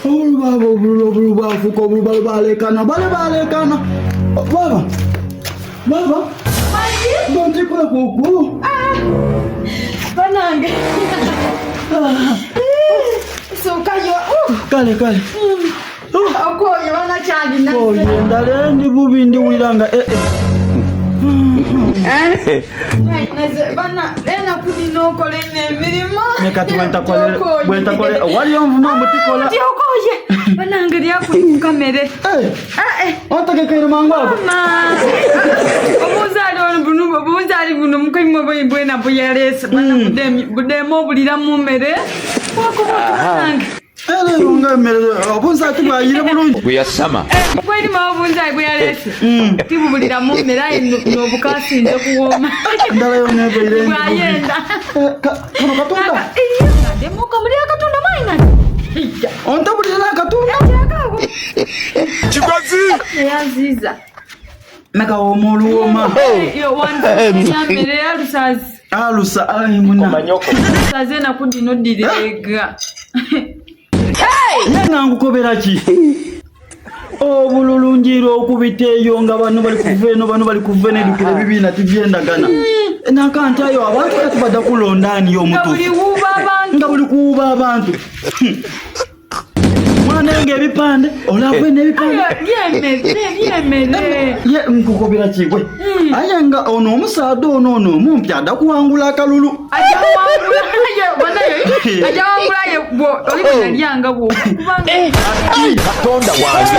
Urubavu ko balekana. Baba. Don't you put kuku? Banange. So kayo. Kale. Okoye bana cyane na. Oye ndale ndi bubindi wiranga Bana ena kudino kole mirimo. Nekati wenta kole wali yomvuma mutikola. Okoye. Banange ya ku kamere. Ontake kere mangwa. Obuzali buno mukimo bwena buyalesa bana budemo bulira mu mere. Wakubanange. Lunga mere obunzati bwayire bulungi. Buyasama. Kweli mabunzali buyalesa. Tibu bulira mu mere no bukasinze kuwoma. Ndala yo nebe ile. Bwayenda. Kono katunda. Demo kamuri akatunda maina. Onta bulira katunda. Chikwazi. Yaziza. Naka omoluoma. Yo wanda mere alusazi. Alusa ai muna. Manyoko. Saze na kudino direga. Nanga ngukobera ki? Obululunjiro okubiteyo nga bano bali kuvene dukire bibina tivyendagana. Nakantayo abantu kati badda kulondani y'omutu. Nga buli kuuba abantu. Mwanenge ebipande olabwe n'ebipande. Yemere. Ye nkukobera ki gwe? Ayenga ono omusaado ono omumpi adakuwangula akalulu. Ajawangula ye bo olibona lyanga bo. Katonda wange.